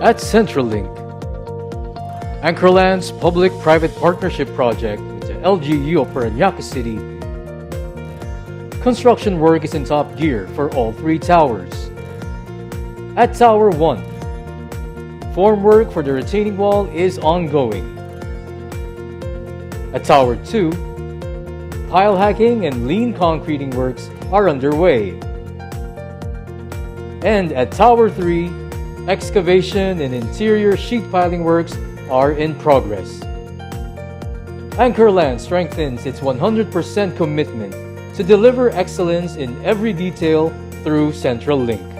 at Centralink. Anchorland's public-private partnership project with the LGU of Parañaque City. Construction work is in top gear for all 3 towers. At Tower 1, formwork for the retaining wall is ongoing. At Tower 2, pilehacking and lean concreting works are underway. And at Tower 3, excavation and interior sheet piling works are in progress. Anchorland strengthens its 100% commitment to deliver excellence in every detail through Centralink.